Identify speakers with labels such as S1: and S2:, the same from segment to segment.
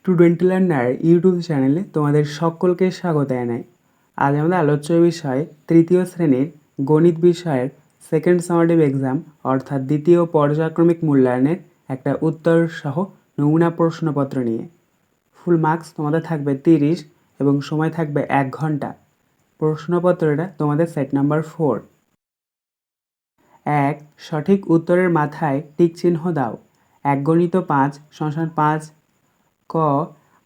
S1: Student learner YouTube চ্যানেলে তোমাদের সকলকে স্বাগত জানাই। আজ আমাদের আলোচ্য বিষয় তৃতীয় শ্রেণীর গণিত বিষয়ের সেকেন্ড সামারেটিভ এক্সাম অর্থাৎ দ্বিতীয় পর্যায়ক্রমিক মূল্যায়নের একটা উত্তর সহ নমুনা প্রশ্নপত্র নিয়ে। ফুল মার্কস তোমাদের থাকবে 30 এবং সময় থাকবে 1 ঘন্টা। প্রশ্নপত্রটা তোমাদের সেট নাম্বার 4। 1. সঠিক উত্তরের মাথায় টিক চিহ্ন দাও। 1 × 5 = 5। ক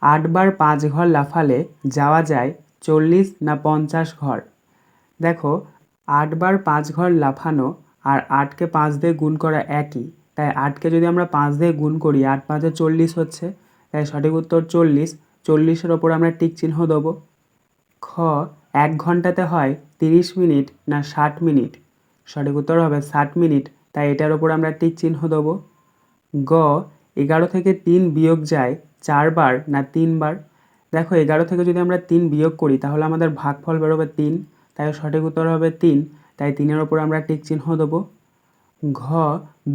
S1: 8 বার 5 ঘর লাফালে যাওয়া যায় 40 না 50 ঘর। দেখো 8 বার 5 ঘর লাফানো আর 8কে 5 দিয়ে গুণ করা একই, তাই 8কে যদি আমরা 5 দিয়ে গুণ করি 8 × 5 = 40 হচ্ছে, তাই সঠিক উত্তর 40। 40-এর ওপর আমরা টিক চিহ্ন দেবো। খ 1 ঘন্টাতে হয় 30 মিনিট না 60 মিনিট। সঠিক উত্তর হবে 60 মিনিট, তাই এটার ওপর আমরা টিক চিহ্ন দেবো। গ 11 থেকে 3 বিয়োগ যায় 4 বার না 3 বার। দেখো 11 থেকে যদি আমরা 3 বিয়োগ করি তাহলে আমাদের ভাগফল বেরোবে 3, তাই সঠিক উত্তর হবে 3, তাই 3-এর ওপর আমরা টিক চিহ্ন দেবো। ঘ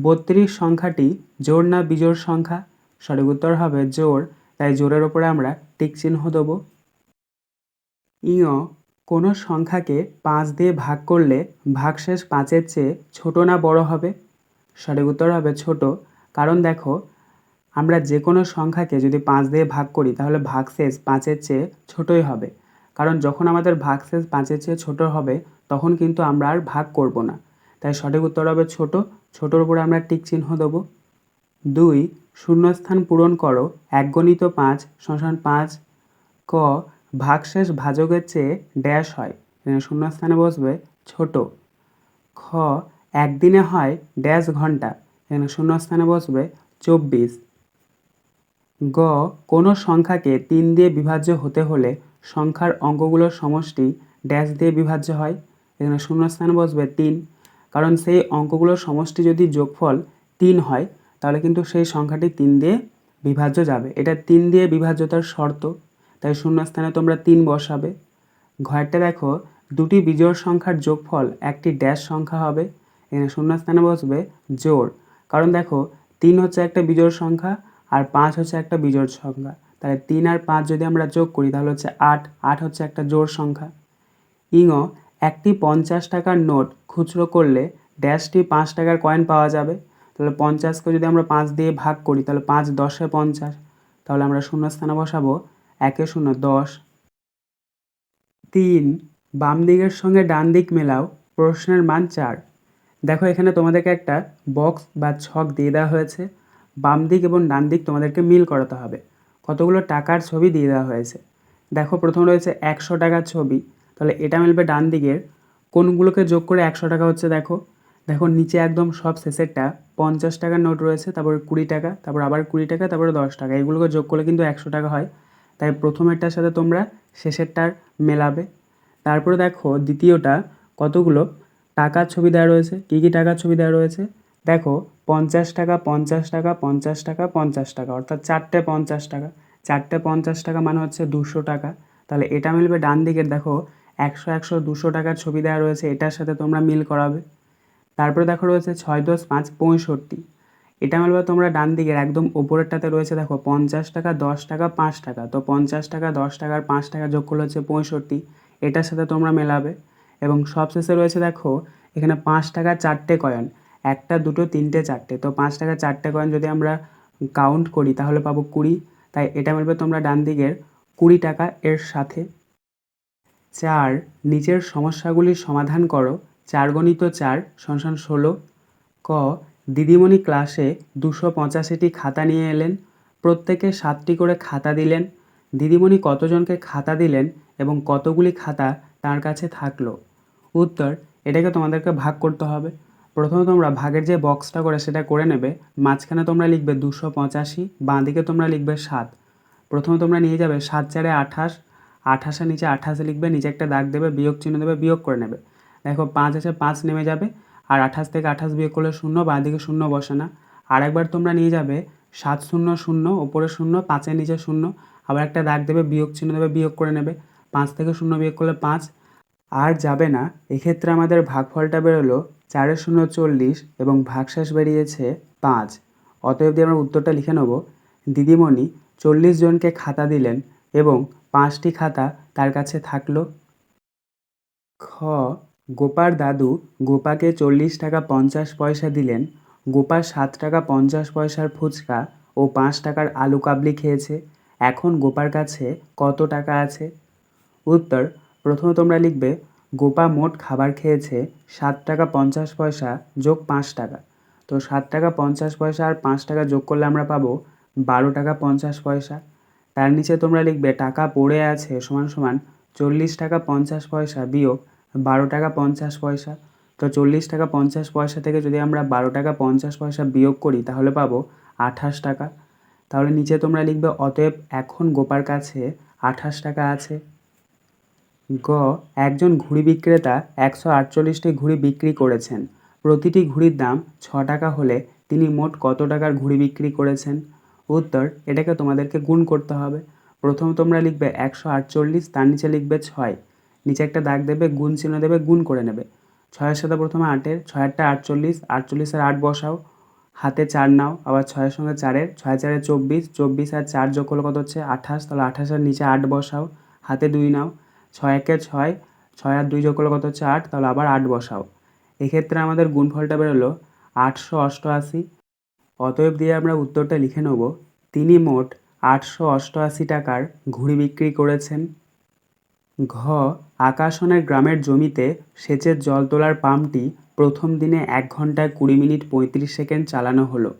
S1: 32 সংখ্যাটি জোড় না বিজোড় সংখ্যা। সঠিক উত্তর হবে জোড়, তাই জোড়ের ওপরে আমরা টিক চিহ্ন দেবো। কোনো সংখ্যাকে 5 দিয়ে ভাগ করলে ভাগশেষ 5-এর চেয়ে ছোট না বড় হবে। সঠিক উত্তর হবে ছোট, কারণ দেখো আমরা যে কোনো সংখ্যাকে যদি 5 দিয়ে ভাগ করি তাহলে ভাগশেষ 5-এর চেয়ে ছোটই হবে, কারণ যখন আমাদের ভাগশেষ 5-এর চেয়ে ছোট হবে তখন কিন্তু আমরা আর ভাগ করব না, তাই সঠিক উত্তর হবে ছোট। ছোটোর উপরে আমরা টিক চিহ্ন দেবো। 2 শূন্যস্থান পূরণ করো 1 × 5 = 5। ক ভাগশেষ ভাজকের চেয়ে ড্যাশ হয়, এখানে শূন্যস্থানে বসবে ছোট। খ একদিনে হয় ড্যাশ ঘন্টা, এখানে শূন্যস্থানে বসবে 24। গ কোনো সংখ্যাকে 3 দিয়ে বিভাজ্য হতে হলে সংখ্যার অঙ্কগুলোর সমষ্টি ড্যাশ দিয়ে বিভাজ্য হয়, এখানে শূন্যস্থানে বসবে 3, কারণ সেই অঙ্কগুলোর সমষ্টি যদি যোগফল 3 হয় তাহলে কিন্তু সেই সংখ্যাটি 3 দিয়ে বিভাজ্য যাবে, এটা 3 দিয়ে বিভাজ্যতার শর্ত, তাই শূন্যস্থানে তোমরা 3 বসাবে। ঘরটা দেখো দুটি বিজোড় সংখ্যার যোগফল একটি ড্যাশ সংখ্যা হবে, এখানে শূন্যস্থানে বসবে জোড়, কারণ দেখো 3 হচ্ছে একটা বিজোড় সংখ্যা আর 5 হচ্ছে একটা বিজোড় সংখ্যা, তাহলে 3 আর 5 যদি আমরা যোগ করি তাহলে হচ্ছে 8। 8 হচ্ছে একটা জোড় সংখ্যা। একটি 50 টাকার নোট খুচরো করলে ড্যাশটি 5 টাকার কয়েন পাওয়া যাবে, তাহলে 50কে যদি আমরা 5 দিয়ে ভাগ করি তাহলে 5 × 10 = 50, তাহলে আমরা শূন্যস্থানে বসাবো 1 × 0 = 10। 3 বাম দিকের সঙ্গে ডান দিক মেলাও, প্রশ্নের মান 4। দেখো এখানে তোমাদেরকে একটা বক্স বা ছক দিয়ে দেওয়া হয়েছে, বাম দিক এবং ডান দিক তোমাদেরকে মিল করাতে হবে। কতগুলো টাকার ছবি দিয়ে দেওয়া হয়েছে। দেখো প্রথম রয়েছে 100 টাকার ছবি, তাহলে এটা মিলবে ডান দিকের। কোনগুলোকে যোগ করে 100 টাকা হচ্ছে দেখো, দেখো নিচে একদম সব শেষেরটা 50 টাকার নোট রয়েছে, তারপরে 20 টাকা, তারপর আবার 20 টাকা, তারপরে 10 টাকা, এগুলোকে যোগ করলে কিন্তু 100 টাকা হয়, তাই প্রথমেরটার সাথে তোমরা শেষেরটার মেলাবে। তারপরে দেখো দ্বিতীয়টা কতগুলো টাকার ছবি দেওয়া রয়েছে। কী কী টাকার ছবি দেওয়া রয়েছে দেখো, 50 টাকা, 50 টাকা, 50 টাকা, 50 টাকা, অর্থাৎ 4টে 50 টাকা। 4টে 50 টাকা মানে হচ্ছে 200 টাকা, তাহলে এটা মিলবে ডান দিকের। দেখো 100, 100, 200 টাকার ছবি দেওয়া রয়েছে, এটার সাথে তোমরা মিল করাবে। তারপরে দেখো রয়েছে 6 × 10 = 5, 65, এটা মিলবে তোমরা ডান দিকের একদম ওপরেরটাতে রয়েছে দেখো 50 টাকা, 10 টাকা, 5 টাকা, তো 50 টাকা, 10 টাকা আর 5 টাকা যোগ করলে হচ্ছে 65, এটার সাথে তোমরা মেলাবে। এবং সবশেষে রয়েছে দেখো এখানে 5 টাকার 4টে কয়েন, 1টা 2টো 3টে 4টে, তো 5 টাকার 4টে কয়েন যদি আমরা কাউন্ট করি তাহলে পাবো 20, তাই এটা মিলবে তোমরা ডান দিকের 20 টাকা এর সাথে। 4 নিচের সমস্যাগুলির সমাধান করো। 4 × 4 = 16। ক দিদিমণি ক্লাসে 285টি খাতা নিয়ে এলেন, প্রত্যেকে 7টি করে খাতা দিলেন। দিদিমণি কতজনকে খাতা দিলেন এবং কতগুলি খাতা তার কাছে থাকলো? উত্তর, এটাকে তোমাদেরকে ভাগ করতে হবে। প্রথমে তোমরা ভাগের যে বক্সটা করে সেটা করে নেবে, মাঝখানে তোমরা লিখবে 285, বাঁ দিকে তোমরা লিখবে 7। প্রথমে তোমরা নিয়ে যাবে 7 × 4 = 28, 28-এর নিচে 28 লিখবে, নিচে একটা দাগ দেবে, বিয়োগ চিহ্ন দেবে, বিয়োগ করে নেবে। দেখো 5 আছে, 5 নেমে যাবে, আর 28 থেকে 28 বিয়োগ করলে 0, বাঁ দিকে 0 বসে না। আর একবার তোমরা নিয়ে যাবে 7 0 0, ওপরে 0, 5-এর নিচে 0, আবার একটা দাগ দেবে, বিয়োগ চিহ্ন দেবে, বিয়োগ করে নেবে। 5 থেকে 0 বিয়োগ করলে 5, আর যাবে না। এক্ষেত্রে আমাদের ভাগফলটা বেরোলো 4 × 0 = 40 এবং ভাগশেষ বেরিয়েছে 5। অতএব দিয়ে আমরা উত্তরটা লিখে নেব, দিদিমণি 40 জনকে খাতা দিলেন এবং 5টি খাতা তার কাছে থাকলো। খ, গোপার দাদু গোপাকে 40 টাকা 50 পয়সা দিলেন। গোপা 7 টাকা 50 পয়সার ফুচকা ও 5 টাকার আলু কাবলি খেয়েছে। এখন গোপার কাছে কত টাকা আছে? উত্তর, প্রথমে তোমরা লিখবে গোপা মোট খাবার খেয়েছে 7 টাকা 50 পয়সা যোগ 5 টাকা। তো 7 টাকা 50 পয়সা আর 5 টাকা যোগ করলে আমরা পাবো 12 টাকা 50 পয়সা। তার নিচে তোমরা লিখবে টাকা পড়ে আছে সমান সমান 40 টাকা 50 পয়সা বিয়োগ 12 টাকা 50 পয়সা। তো 40 টাকা 50 পয়সা থেকে যদি আমরা 12 টাকা 50 পয়সা বিয়োগ করি তাহলে পাবো 28 টাকা। তাহলে নিচে তোমরা লিখবে অতএব এখন গোপার কাছে 28 টাকা আছে। গ, একজন ঘুড়ি বিক্রেতা 148টি ঘুড়ি বিক্রি করেছেন। প্রতিটি ঘুড়ির দাম 6 টাকা হলে তিনি মোট কত টাকার ঘুড়ি বিক্রি করেছেন? উত্তর, এটাকে তোমাদেরকে গুণ করতে হবে। প্রথম তোমরা লিখবে 148, তার নিচে লিখবে 6, নিচে একটা দাগ দেবে, গুণ চিহ্ন দেবে, গুণ করে নেবে। 6-এর সাথে প্রথমে 8-এর, 6-8টা 48, 48-এর 8 বসাও, হাতে 4 নাও, আবার 6-এর সঙ্গে 4-এর, 6-4-এ 24, 24 আর 4 যোগ করলে কত হচ্ছে 28, তাহলে 28-এর নিচে 8 বসাও, হাতে 2 নাও, 6-একে 6, 6 আর 2 যোগ করলে কত হচ্ছে 8, তাহলে আবার 8 বসাও। এক্ষেত্রে আমাদের গুণফলটা বেরোলো 888। অতএব দিয়ে আমরা উত্তরটা লিখে নেব, তিনি মোট 888 টাকার ঘুড়ি বিক্রি করেছেন। ঘ, আকাশনের গ্রামের জমিতে সেচের জল তোলার পাম্পটি প্রথম দিনে 1 ঘন্টায় 20 মিনিট 35 সেকেন্ড চালানো হলো।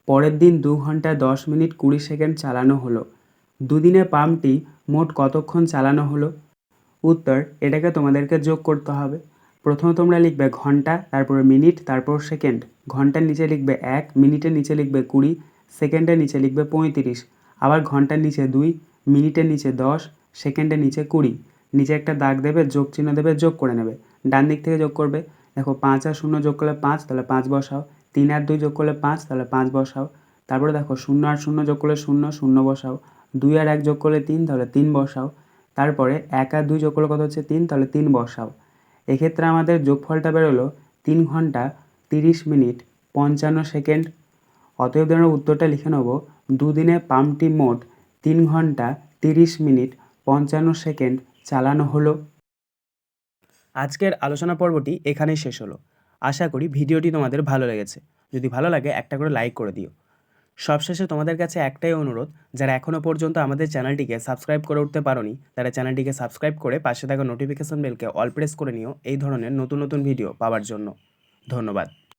S1: পরের দিন 2 ঘন্টায় 10 মিনিট 20 সেকেন্ড চালানো হলো। দুদিনে পাম্পটি মোট কতক্ষণ চালানো হলো? উত্তর, এটাকে তোমাদেরকে যোগ করতে হবে। প্রথমে তোমরা লিখবে ঘন্টা, তারপরে মিনিট, তারপর সেকেন্ড। ঘন্টার নিচে লিখবে 1, মিনিটের নিচে লিখবে 20, সেকেন্ডের নিচে লিখবে 35, আবার ঘন্টার নিচে 2, মিনিটের নিচে 10, সেকেন্ডের নিচে 20। নিচে একটা দাগ দেবে, যোগ চিহ্ন দেবে, যোগ করে নেবে। ডান দিক থেকে যোগ করবে। দেখো 5 আর 0 যোগ করলে 5, তাহলে 5 বসাও। 3 আর 2 যোগ করলে 5, তাহলে 5 বসাও। তারপরে দেখো 0 আর 0 যোগ করলে 0, 0 বসাও। 2 আর 1 যোগ করলে 3, তাহলে 3 বসাও। তারপরে 1 আর 2 যোগ করলে কত হচ্ছে 3, তাহলে 3 বসাও। এক্ষেত্রে আমাদের যোগফলটা বেরোলো 3 ঘন্টা 30 মিনিট 55 সেকেন্ড। অতএব আমরা উত্তরটা লিখে নেব, দুদিনে পাম্পটি মোট 3 ঘন্টা 30 মিনিট 55 সেকেন্ড চালানো হলো। আজকের আলোচনা পর্বটি এখানেই শেষ হলো। আশা করি ভিডিওটি তোমাদের ভালো লেগেছে। যদি ভালো লাগে একটা করে লাইক করে দিও। সবশেষে তোমাদের কাছে একটাই অনুরোধ, যারা এখনও পর্যন্ত আমাদের চ্যানেলটিকে সাবস্ক্রাইব করে উঠতে পারোনি তারা চ্যানেলটিকে সাবস্ক্রাইব করে পাশে থাকা নোটিফিকেশন বেলকে অল প্রেস করে নিও এই ধরনের নতুন নতুন ভিডিও পাওয়ার জন্য। ধন্যবাদ।